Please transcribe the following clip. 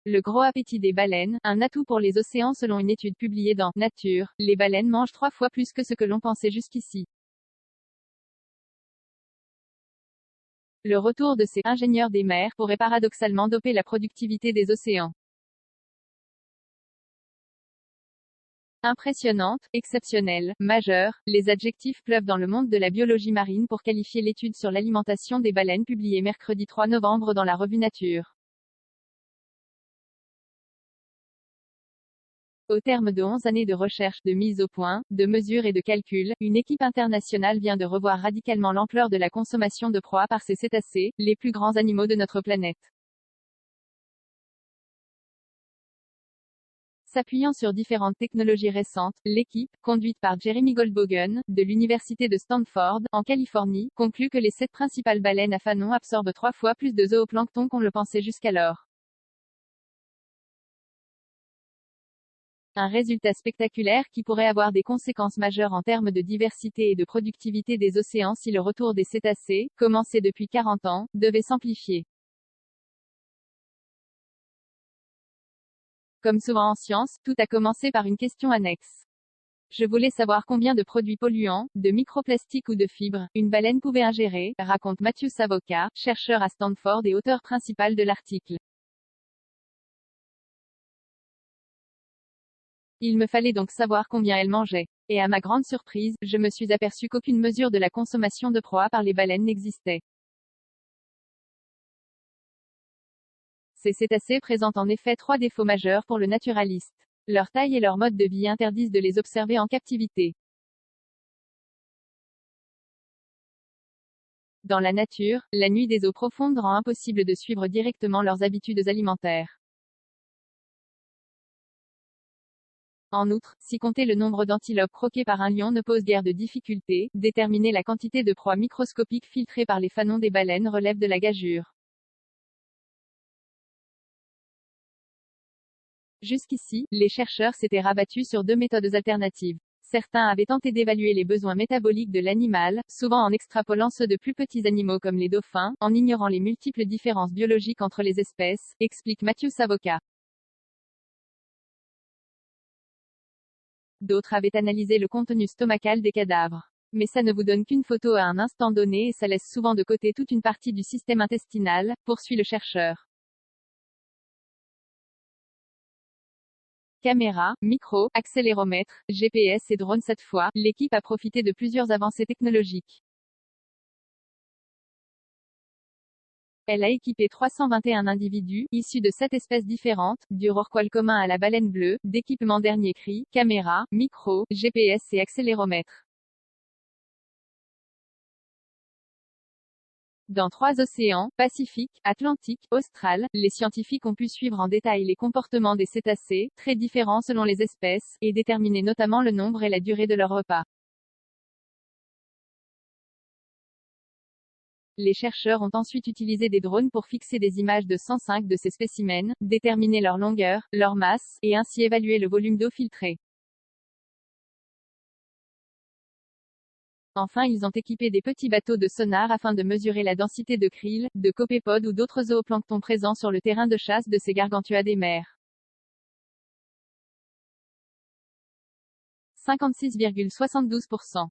Le gros appétit des baleines, un atout pour les océans selon une étude publiée dans Nature, les baleines mangent 3 fois plus que ce que l'on pensait jusqu'ici. Le retour de ces ingénieurs des mers pourrait paradoxalement doper la productivité des océans. Impressionnante, exceptionnelle, majeure, les adjectifs pleuvent dans le monde de la biologie marine pour qualifier l'étude sur l'alimentation des baleines publiée mercredi 3 novembre dans la revue Nature. Au terme de 11 années de recherche, de mise au point, de mesures et de calculs, une équipe internationale vient de revoir radicalement l'ampleur de la consommation de proies par ces cétacés, les plus grands animaux de notre planète. S'appuyant sur différentes technologies récentes, l'équipe, conduite par Jeremy Goldbogen, de l'Université de Stanford, en Californie, conclut que les 7 principales baleines à fanon absorbent 3 fois plus de zooplancton qu'on le pensait jusqu'alors. Un résultat spectaculaire qui pourrait avoir des conséquences majeures en termes de diversité et de productivité des océans si le retour des cétacés, commencé depuis 40 ans, devait s'amplifier. Comme souvent en science, tout a commencé par une question annexe. Je voulais savoir combien de produits polluants, de microplastiques ou de fibres, une baleine pouvait ingérer, raconte Matthew Savoca, chercheur à Stanford et auteur principal de l'article. Il me fallait donc savoir combien elle mangeait. Et à ma grande surprise, je me suis aperçu qu'aucune mesure de la consommation de proie par les baleines n'existait. Ces cétacés présentent en effet 3 défauts majeurs pour le naturaliste. Leur taille et leur mode de vie interdisent de les observer en captivité. Dans la nature, la nuit des eaux profondes rend impossible de suivre directement leurs habitudes alimentaires. En outre, si compter le nombre d'antilopes croquées par un lion ne pose guère de difficulté, déterminer la quantité de proies microscopiques filtrées par les fanons des baleines relève de la gageure. Jusqu'ici, les chercheurs s'étaient rabattus sur 2 méthodes alternatives. Certains avaient tenté d'évaluer les besoins métaboliques de l'animal, souvent en extrapolant ceux de plus petits animaux comme les dauphins, en ignorant les multiples différences biologiques entre les espèces, explique Matthew Savoca. D'autres avaient analysé le contenu stomacal des cadavres. Mais ça ne vous donne qu'une photo à un instant donné et ça laisse souvent de côté toute une partie du système intestinal, poursuit le chercheur. Caméra, micro, accéléromètre, GPS et drone. Cette fois, l'équipe a profité de plusieurs avancées technologiques. Elle a équipé 321 individus, issus de 7 espèces différentes, du rorqual commun à la baleine bleue, d'équipements dernier cri, caméra, micro, GPS et accéléromètre. Dans 3 océans, Pacifique, Atlantique, Austral, les scientifiques ont pu suivre en détail les comportements des cétacés, très différents selon les espèces, et déterminer notamment le nombre et la durée de leurs repas. Les chercheurs ont ensuite utilisé des drones pour fixer des images de 105 de ces spécimens, déterminer leur longueur, leur masse, et ainsi évaluer le volume d'eau filtrée. Enfin, ils ont équipé des petits bateaux de sonar afin de mesurer la densité de krill, de copépodes ou d'autres zooplanctons présents sur le terrain de chasse de ces gargantua des mers. 56,72%.